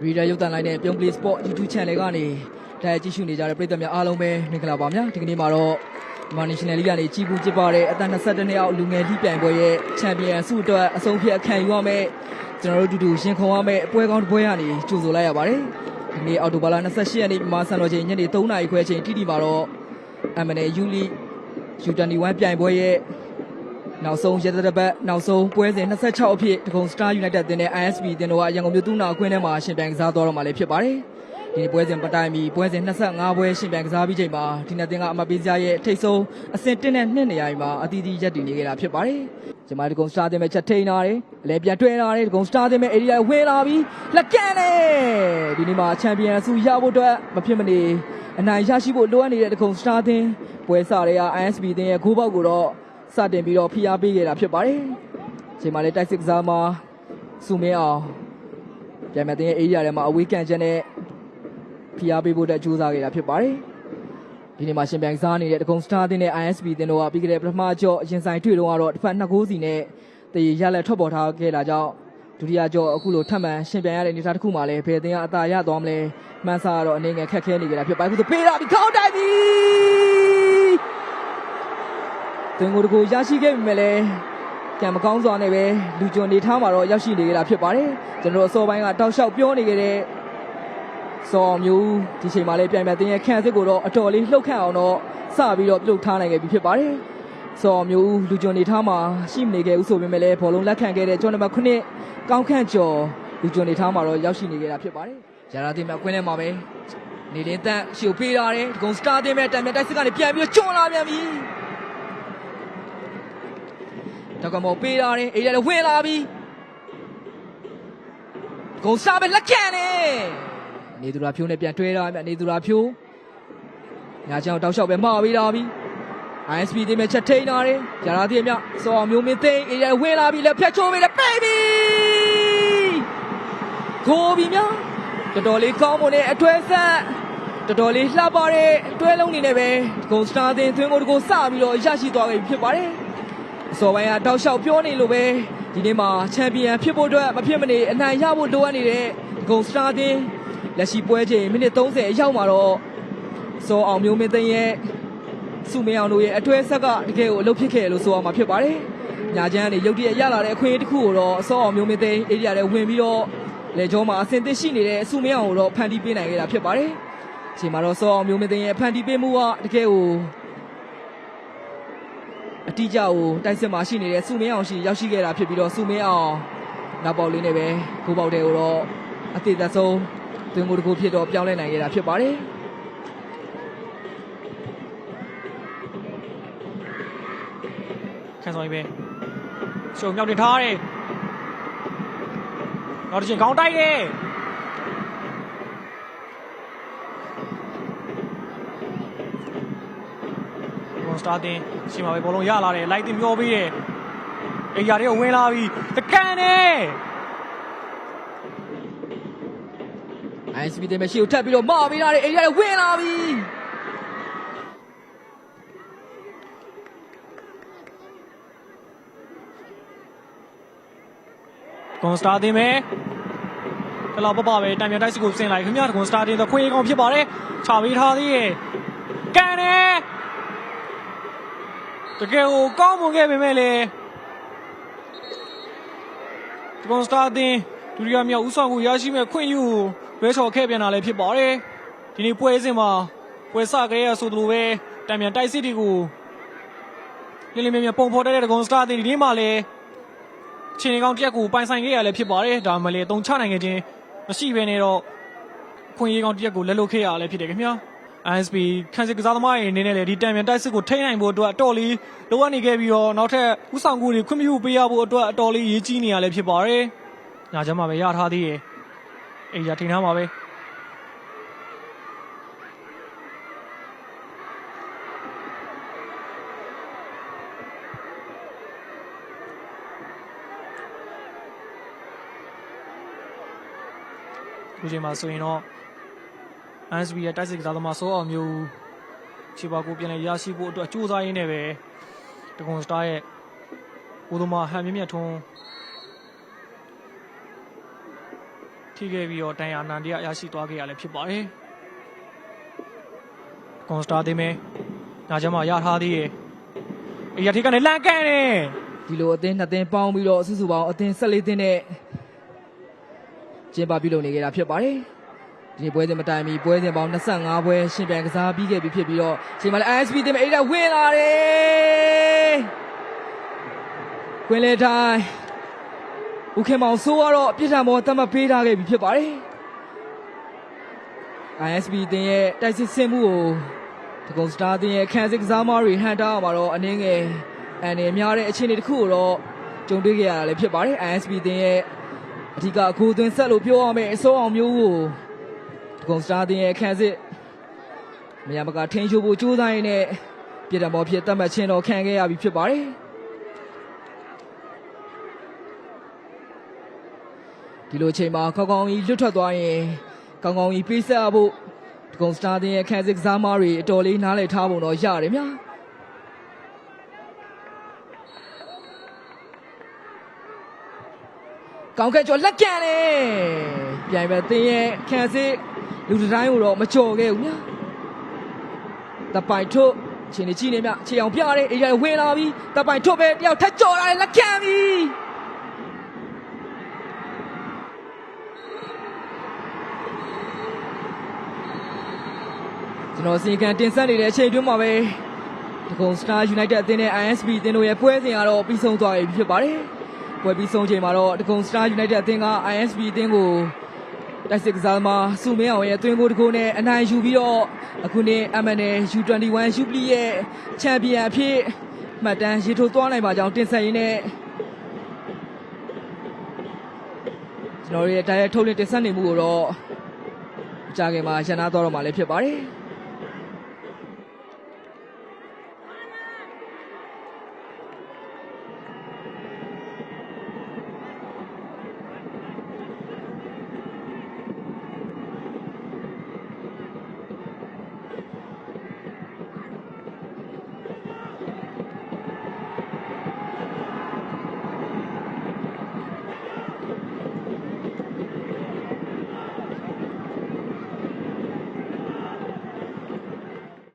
ရီဒါရုပ်သံလိုင်းနဲ့ပြုံး Play Sport YouTube Channel ကနေတိုက်ကြည့်ရှုနေကြတဲ့ပရိသတ်များအားလုံးပဲမင်္ဂလာပါဗျာဒီကနေ့မှာတော့မြန်မာ National League ကနေကြီးပူးကျစ်ပါတဲ့အသက်22နှစ်အောက်လူငယ်လိပြိုင်ပွဲရဲ့ချန်ပီယံဆုအတွက်အဆုံးဖြတ်ခံယူရမယ်ကျွန်တော်တို့တူတူရင်ခုန်ရမယ်အပွဲကောင်းတစ်ပွဲကနေကြိုဆိုလိုက်ရပါတယ်ဒီနေ့အော်တိုဘာလ28ရက်နေ့မြန်မာစံတော်ချိန်ညနေ3:00နာရီခွဲချိန်တိတိမှာတော့ MNL U-League U21 ပြိုင်ပွဲရဲ့နောက်ဆုံးရက်သက်ပတ်နောက်ဆုံးပွဲစဉ်26အဖြစ်တကုံ Star United တင်တဲ့ ISP တင်တော့ရန်ကုန်မြို့သူနာကွင်းထဲမှာရှင်ပြိုင်ကစားသွားတော့မှလည်းဖြစ်ပါတယ်ဒီပွဲစဉ်ပတိုင်ပြီးပွဲစဉ်25ပွဲရှင်ပြိုင်ကစားပြီးချိန်မှာဒီနေ့တင်ကအမပေးစရာရဲ့ထိတ်ဆုံးအဆင့်1နဲ့2နေရာမှာအသီးသီးရပ်တည်နေကြတာဖြစ်ပါတယ်ဒီမှာတကုံ Star တင်မဲ့ချက်ထိန်လာတယ်အလဲပြန်တွဲလာတယ်တကုံ Star တင်မဲ့ area ဝင်လာပြီးလက်ကန်တယ်ဒီနေ့မှာချန်ပီယံဆုရဖို့အတွက်မဖြစ်မနေအနိုင်ရရှိဖို့လိုအပ်နေတဲ့တကုံ Star တင်ပွဲစားတွေက ISP တင်ရဲ့ဂိုးပေါက်ကိုတော့စတင်ပြီးတော့ဖိအားပေးခဲ့တာဖြစ်ပါတယ်။ချိန်မှာလည်းတိုက်စစ်ကစားမှာစုမင်းအောင်ပြန်မဲ့တဲ့ area ထဲမှာအဝေးကန်ချက်နဲ့ဖိအားပေးဖို့အတွက်ကြိုးစားခဲ့တာဖြစ်ပါတယ်။ဒီနေ့မှာရှင်ပြိုင်စားနေတဲ့တကုံ Star တင်တဲ့ ISP တင်တော့ပြီးခဲ့တဲ့ပထမကြော့ရင်ဆိုင်တွေ့တော့ကတော့တစ်ဖက်2ဂိုးစီနဲ့တည်ရလက်ထွက်ပေါ်ထားခဲ့တာကြောင့်ဒုတိယကြော့အခုလိုထပ်မံရှင်ပြိုင်ရတဲ့အနေအထားတစ်ခုမှာလည်းဘယ်တင်ကအသာရသွားမလဲမှန်းဆတော့အနေငယ်ခက်ခဲနေကြတာဖြစ်ပါတယ်။အခုပေးတာပြီးခေါင်းတိုက်ပြီးတင်ကိုတကူရရှိခဲ့ပြီမဲ့လည်းကံမကောင်းစွာနဲ့ပဲလူကျွန်းနေထားမှာတော့ရောက်ရှိနေကြတာဖြစ်ပါတယ်ကျွန်တော်အစောပိုင်းကတောက်လျှောက်ပြောနေကြတဲ့စော်မျိုးဒီချိန်မှာလည်းပြိုင်ပြတင်ရဲ့ခန့်စစ်ကိုတော့အတော်လေးလှုပ်ခန့်အောင်တော့စပြီးတော့ပြုတ်ထားနိုင်ခဲ့ပြီဖြစ်ပါတယ်စော်မျိုးလူကျွန်းနေထားမှာရှိမနေခဲ့ဘူးဆိုပေမဲ့လည်းဘောလုံးလက်ခံခဲ့တဲ့ကျော်နံပါတ်9ကောင်းခန့်ကျော်လူကျွန်းနေထားမှာတော့ရောက်ရှိနေကြတာဖြစ်ပါတယ်ရာသာတင်မဲ့ကွင်းထဲမှာပဲနေလင်းတန်းရှုပ်ပေးထားတယ်ဒီကုံ Star တင်မဲ့တံမြတ်တိုက်စစ်ကနေပြန်ပြီးတော့ကျွန်းလာပြန်ပြီတော့ကမောပေးတာရင်အေးရတယ်ဝင်လာပြီဂုံစားပဲလက်ခံတယ်နေသူရာဖြိုးနဲ့ပြန်တွဲတာမြနေသူရာဖြိုးညာချောင်းတောက်လျှောက်ပဲမှားပေးတာပြီ ISP တင်မဲ့ချက်ထိန်တာတယ်ရာသာတင်မြစော်မျိုးမင်းသိန်းအေးရဝင်လာပြီလက်ဖြတ်ချိုးပေးတယ်ပေးပြီကိုပြီမြတော်တော်လေးကောင်းမွန်တဲ့အထွဲဆက်တော်တော်လေးလှပတဲ့အတွဲလုံးနေနဲ့ပဲဂုံ Star တင်သွင်းကိုတကိုစပြီးတော့ရရှိသွားပြီဖြစ်ပါတယ်အစောပိုင်းကတောက်လျှောက်ပြောနေလို့ပဲဒီနေ့မှာချန်ပီယံဖြစ်ဖို့အတွက်မဖြစ်မနေအနိုင်ရဖို့လိုအပ်နေတဲ့ဂုံ Star တင်လက်ရှိပွဲချိန်မိနစ်30အရောက်မှာတော့စောအောင်မျိုးမင်းသိန်းရဲ့စုမင်းအောင်တို့ရဲ့အတွဲဆက်ကတကယ်ကိုအလုပ်ဖြစ်ခဲ့လို့ဆိုရမှာဖြစ်ပါတယ်ညာချမ်းကနေရုတ်တရက်ရလာတဲ့အခွင့်အရေးတစ်ခုကိုတော့စောအောင်မျိုးမင်းသိန်းအေးရတဲ့ဝင်ပြီးတော့လေကျောမှာအဆင်သင့်ရှိနေတဲ့အစုမင်းအောင်ကိုတော့ဖန်တီးပေးနိုင်ခဲ့တာဖြစ်ပါတယ်အချိန်မှာတော့စောအောင်မျိုးမင်းသိန်းရဲ့ဖန်တီးပေးမှုကတကယ်ကိုအတိအကျကိုတိုက်စစ်မှာရှိနေတဲ့စုမင်းအောင်ရှိရောက်ရှိခဲ့တာဖြစ်ပြီးတော့စုမင်းအောင်နောက်ပေါက်လေးနဲ့ပဲဂိုးပေါက်တဲ့ကိုတော့အသေးသက်ဆုံးသွင်းကိုတစ်ခုဖြစ်တော့ပြောင်းလဲနိုင်ခဲ့တာဖြစ်ပါတယ်ခန်းဆောင်ကြီးပဲရှုံမြောက်တင်ထားတယ်နောက်တစ်ချိန်ခေါင်းတိုက်တယ်စတာတင်ရှင်းပါပဲဘောလုံးရလာတယ်လိုက်တင်မျောပေးတယ်အေရာတွေကဝင်လာပြီတကန်တယ် ISP တင်မရှိကိုထပ်ပြီးတော့မှားပေးတာလေအေရာတွေဝင်လာပြီကွန်စတာတင်ပဲကလာပပပဲတံမြန်တိုက်စစ်ကိုဆင်လိုက်ခင်ဗျာကွန်စတာတင်တော့ခွေးကောင်ဖြစ်ပါတယ်ခြာပေးထားသေးရဲ့ကန်တယ်တကယ်ကိုကောင်းမွန်ခဲ့ပေမဲ့လေဒီကွန်စတာတင်ဒုတိယမြောက်ဦးဆောင်မှုရရှိမဲ့ခွင့်ယူလွဲချော်ခဲ့ပြန်တာလည်းဖြစ်ပါတယ်ဒီနေ့ပွဲစဉ်မှာပွဲစကြရဆိုသလိုပဲတံမြန်တိုက်စစ်တွေကိုလင်းလင်းမြမြပုံဖော်တဲ့ကွန်စတာတင်ဒီနေ့မှလည်းချင်းကောင်တစ်ရက်ကိုပိုင်ဆိုင်ခဲ့ရလည်းဖြစ်ပါတယ်ဒါမှလည်းတုံချနိုင်ခဲ့ခြင်းမရှိဘဲနဲ့တော့ခွင့်ရေးကောင်တစ်ရက်ကိုလက်လွတ်ခဲ့ရလည်းဖြစ်တယ်ခင်ဗျာISP ခန်းစစ်ကစားသမားတွေအနေနဲ့လည်းဒီတံမြန်တိုက်စစ်ကိုထိန်းနိုင်ဖို့အတွက်အတော်လေးလိုအပ်နေခဲ့ပြီးတော့နောက်ထပ်ဥဆောင်ကူတွေခွင့်ပြုပေးရဖို့အတွက်အတော်လေးရေးကြီးနေရလည်းဖြစ်ပါတယ်။ညာချမ်းမှာပဲရထားသေးရဲ့။အေးရထိန်းထားမှာပဲ။ဒီချိန်မှာဆိုရင်တော့ISP ရဲ့တိုက်စစ်ကစားသမားစောအောင်မျိုးခြေပါကိုပြန်လဲရရှိဖို့အတွက်ကြိုးစားရင်းနဲ့ပဲတကွန် Star ရဲ့ဦးသမားဟန်မြင့်မြတ်ထွန်း ထိခဲ့ပြီးတော့တန်ရာနန်တရားရရှိသွားခဲ့ရလည်းဖြစ်ပါတယ်ကွန်စတာတင်မယ်ညာချမ်းမှာရထားသေးရဲ့အေးရထိကနေလန်ကန်နေ ဒီလိုအသင်းနှစ်သင်းပေါင်းပြီးတော့စုစုပေါင်းအသင်း14သင်းနဲ့ကျင်းပပြုလုပ်နေကြတာဖြစ်ပါတယ်ဒီပွဲစဉ်မတိုင်မီပွဲစဉ်ပေါင်း25ပွဲရှင်ပြိုင်ကစားပြီးခဲ့ပြီဖြစ်ပြီးတော့ချိန်မှာလည်း ISP သင်းမှာအဲ့ဒါဝင်လာတယ်ကွင်းလေတိုင်းဦးခင်မောင်ဆိုးကတော့ပြစ်ထန်ပေါ်တတ်မှတ်ပေးထားခဲ့ပြီဖြစ်ပါတယ် ISP သင်းရဲ့တိုက်စစ်ဆင်မှုကိုဒဂုံစတာသင်းရဲ့ခံစစ်ကစားမတွေဟန်တာမှာတော့အနေငယ်အန်နေများတဲ့အခြေအနေတစ်ခုကိုတော့ကြုံတွေ့ခဲ့ရတာလည်းဖြစ်ပါတယ် ISP သင်းရဲ့အဓိကအကူအသွင်းဆက်လို့ပြောရမယ်အစိုးအောင်မျိုးကိုဒဂုံစတာသင်းရဲ့ခံစစ်မရမကထိန်းချုပ်ဖို့ကြိုးစားရင်းနဲ့ပြည်တော်ဖြစ်တတ်မှတ်ခြင်းတော့ခံခဲ့ရပြီဖြစ်ပါတယ်ဒီလိုချိန်မှာကောင်းကောင်းကြီးလွတ်ထွက်သွားရင်ကောင်းကောင်းကြီးပေးဆက်ဖို့ဒဂုံစတာသင်းရဲ့ခံစစ်ကစားမတွေအတော်လေးနားလည်ထားဖို့တော့ရတယ်များကောင်းကဲ့ကျော်လက်ကန်လေပြိုင်ပဲသင်းရဲ့ခံစစ်လူတိုင်းကိုတော့မကြော်ခဲ့ဘူးများတပိုင်ထုတ်ချင်းနေကြည့်နေမြခြေအောင်ပြရတယ်အေးရဝင်လာပြီတပိုင်ထုတ်ပဲတယောက်ထက်ကြော်လာတယ်လက်ကန်ပြီကျွန်တော်စီကန်တင်ဆက်နေတဲ့အချိန်တွင်းမှာပဲဒဂုံစတာယူနိုက်တက်အသင်းနဲ့ ISP အသင်းတို့ရဲ့ပွဲစဉ်ကတော့ပြီးဆုံးသွားပြီဖြစ်ပါတယ်ပွဲပြီးဆုံးချိန်မှာတော့ဒဂုံစတာယူနိုက်တက်အသင်းက ISP အသင်းကိုတိုက်စစ်ကစားသမားစုမင်းအောင်ရဲ့သွင်းကိုတကူနဲ့အနိုင်ယူပြီးတော့အခုနေ့ MNL U21 Jubilee ရဲ့ချန်ပီယံအဖြစ်မှတ်တမ်းရေးထိုးသွားနိုင်ပါကြောင်းတင်ဆက်ရင်းနဲ့ကျွန်တော်ရဲ့တိုက်ရိုက်ထုတ်လွှင့်တင်ဆက်နေမှုကိုတော့ကြာခင်မှာရန်နာသွားတော့မှာလည်းဖြစ်ပါတယ်